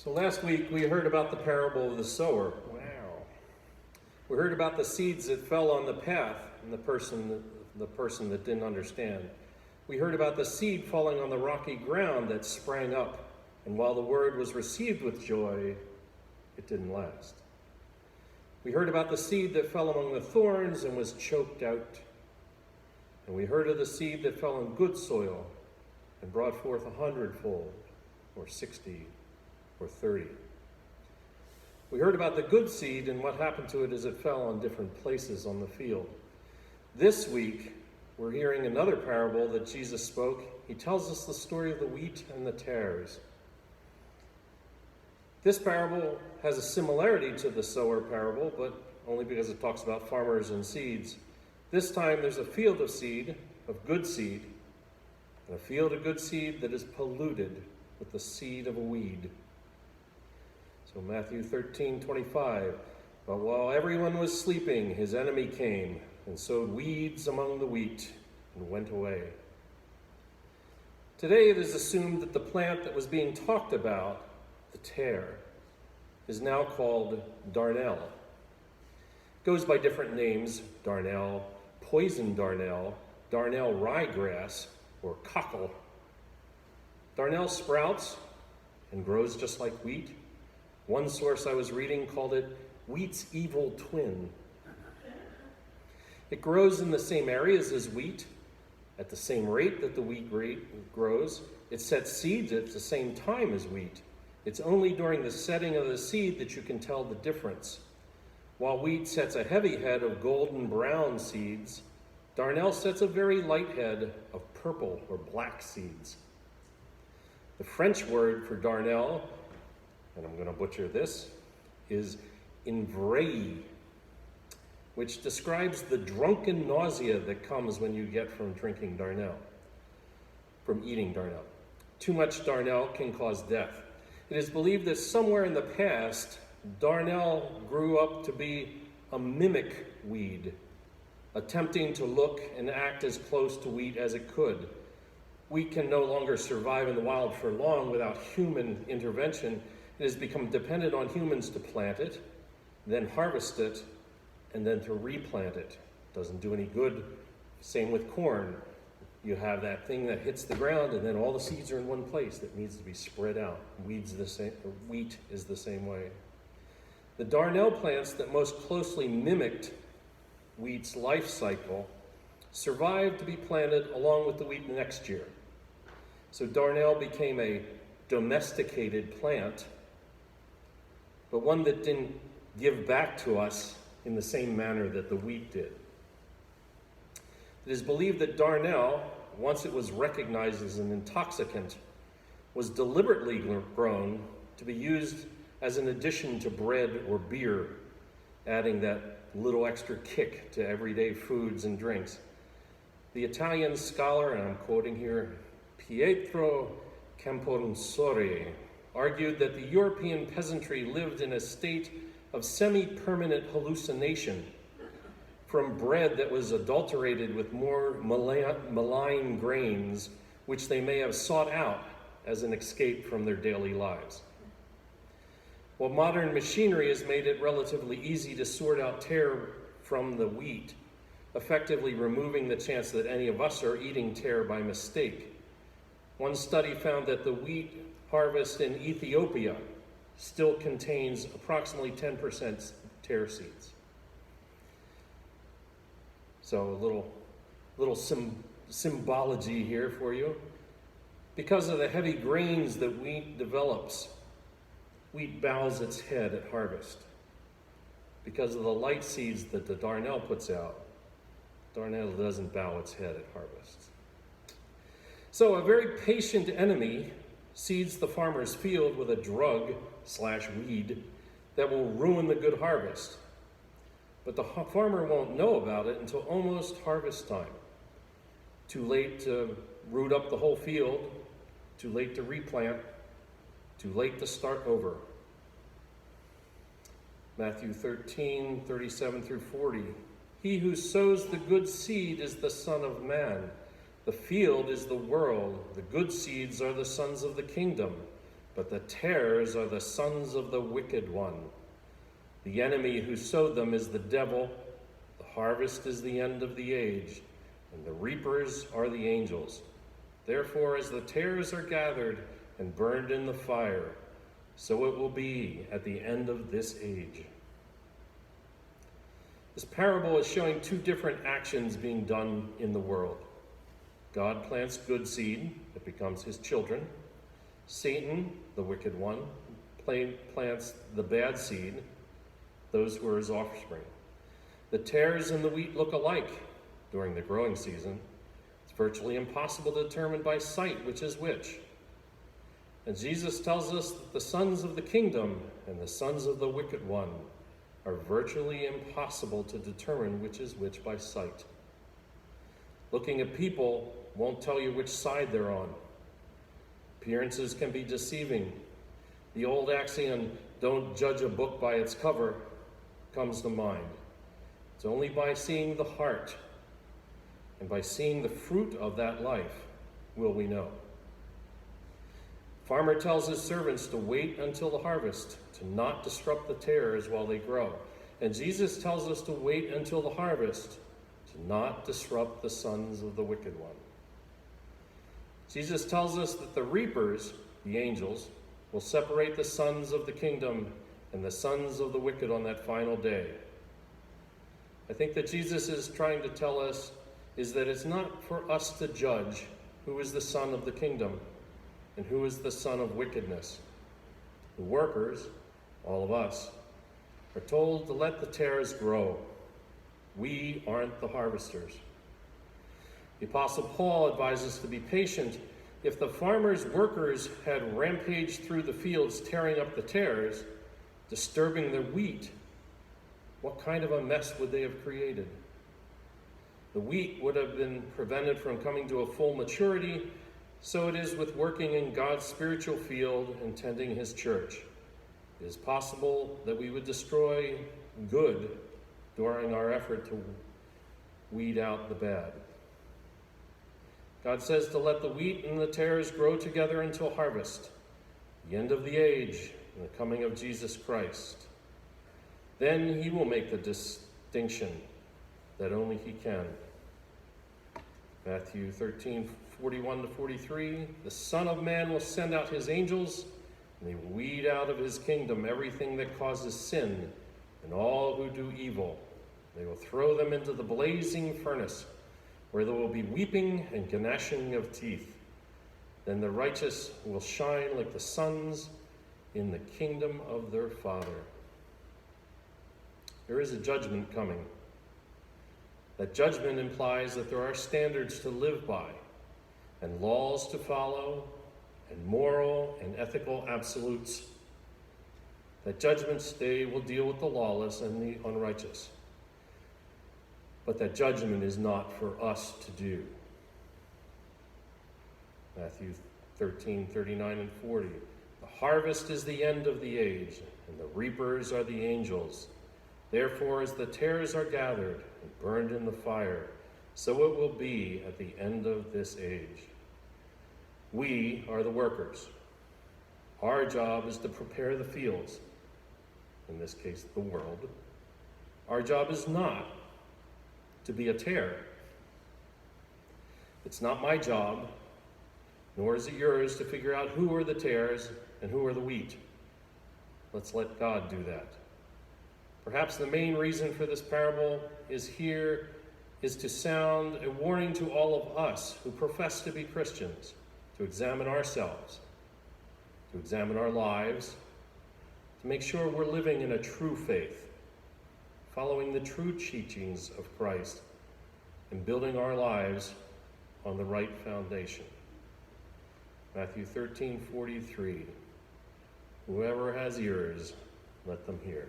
So last week we heard about the parable of the sower. Wow. We heard about the seeds that fell on the path and the person that didn't understand. We heard about the seed falling on the rocky ground that sprang up, and while the word was received with joy, it didn't last. We heard about the seed that fell among the thorns and was choked out. And we heard of the seed that fell in good soil and brought forth 100-fold, or 60, or 30. We heard about the good seed and what happened to it as it fell on different places on the field. This week, we're hearing another parable that Jesus spoke. He tells us the story of the wheat and the tares. This parable has a similarity to the sower parable, but only because it talks about farmers and seeds. This time there's a field of seed, of good seed, and a field of good seed that is polluted with the seed of a weed. So Matthew 13:25, but while everyone was sleeping, his enemy came and sowed weeds among the wheat and went away. Today it is assumed that the plant that was being talked about, the tare, is now called darnel. It goes by different names: darnel, poison darnel, darnel ryegrass, or cockle. Darnel sprouts and grows just like wheat. One source I was reading called it wheat's evil twin. It grows in the same areas as wheat, at the same rate that the wheat grows. It sets seeds at the same time as wheat. It's only during the setting of the seed that you can tell the difference. While wheat sets a heavy head of golden brown seeds, darnel sets a very light head of purple or black seeds. The French word for darnel, and I'm going to butcher this, is ivraie, which describes the drunken nausea that comes when you get from drinking darnel, from eating darnel. Too much darnel can cause death. It is believed that somewhere in the past, darnel grew up to be a mimic weed, attempting to look and act as close to wheat as it could. Wheat can no longer survive in the wild for long without human intervention. It has become dependent on humans to plant it, then harvest it, and then to replant it. Doesn't do any good. Same with corn. You have that thing that hits the ground, and then all the seeds are in one place that needs to be spread out. Wheat is the same way. The darnel plants that most closely mimicked wheat's life cycle survived to be planted along with the wheat next year. So darnel became a domesticated plant, but one that didn't give back to us in the same manner that the wheat did. It is believed that darnel, once it was recognized as an intoxicant, was deliberately grown to be used as an addition to bread or beer, adding that little extra kick to everyday foods and drinks. The Italian scholar, and I'm quoting here, Pietro Camponsori, argued that the European peasantry lived in a state of semi-permanent hallucination from bread that was adulterated with more malign grains, which they may have sought out as an escape from their daily lives. While modern machinery has made it relatively easy to sort out tare from the wheat, effectively removing the chance that any of us are eating tare by mistake. One study found that the wheat harvest in Ethiopia still contains approximately 10% tare seeds. So a little symbology here for you. Because of the heavy grains that wheat develops, wheat bows its head at harvest. Because of the light seeds that the darnel puts out, darnel doesn't bow its head at harvest. So a very patient enemy seeds the farmer's field with a drug/weed that will ruin the good harvest. But the farmer won't know about it until almost harvest time. Too late to root up the whole field, too late to replant, too late to start over. Matthew 13:37 through 40. He who sows the good seed is the Son of Man. The field is the world. The good seeds are the sons of the kingdom. but the tares are the sons of the wicked one. The enemy who sowed them is the devil. The harvest is the end of the age, and the reapers are the angels. Therefore, as the tares are gathered and burned in the fire, so it will be at the end of this age. This parable is showing two different actions being done in the world. God plants good seed that becomes his children. Satan, the wicked one, plants the bad seed, those who are his offspring. The tares and the wheat look alike during the growing season. It's virtually impossible to determine by sight which is which. And Jesus tells us that the sons of the kingdom and the sons of the wicked one are virtually impossible to determine which is which by sight. Looking at people won't tell you which side they're on. Appearances can be deceiving. The old axiom, "Don't judge a book by its cover," comes to mind. It's only by seeing the heart and by seeing the fruit of that life will we know. Farmer tells his servants to wait until the harvest, to not disrupt the tares while they grow. And Jesus tells us to wait until the harvest, to not disrupt the sons of the wicked one. Jesus tells us that the reapers, the angels, will separate the sons of the kingdom and the sons of the wicked on that final day. I think that Jesus is trying to tell us is that it's not for us to judge who is the son of the kingdom and who is the son of wickedness. The workers, all of us, are told to let the tares grow. We aren't the harvesters. The Apostle Paul advises to be patient. If the farmer's workers had rampaged through the fields tearing up the tares, disturbing the wheat, what kind of a mess would they have created? The wheat would have been prevented from coming to a full maturity. So it is with working in God's spiritual field and tending his church. It is possible that we would destroy good during our effort to weed out the bad. God says to let the wheat and the tares grow together until harvest, the end of the age, and the coming of Jesus Christ. Then he will make the distinction that only he can. Matthew 13:41-43, the Son of Man will send out his angels, and they will weed out of his kingdom everything that causes sin and all who do evil. They will throw them into the blazing furnace, where there will be weeping and gnashing of teeth. Then the righteous will shine like the suns in the kingdom of their Father. There is a judgment coming. That judgment implies that there are standards to live by, and laws to follow, and moral and ethical absolutes. That judgment day will deal with the lawless and the unrighteous. But that judgment is not for us to do. Matthew 13:39-40. The harvest is the end of the age, and the reapers are the angels. Therefore, as the tares are gathered and burned in the fire, so it will be at the end of this age. We are the workers. Our job is to prepare the fields, in this case, the world. Our job is not to be a tare. It's not my job, nor is it yours, to figure out who are the tares and who are the wheat. Let's let God do that. Perhaps the main reason for this parable is to sound a warning to all of us who profess to be Christians, to examine ourselves, to examine our lives, to make sure we're living in a true faith, following the true teachings of Christ, and building our lives on the right foundation. Matthew 13:43. Whoever has ears, let them hear.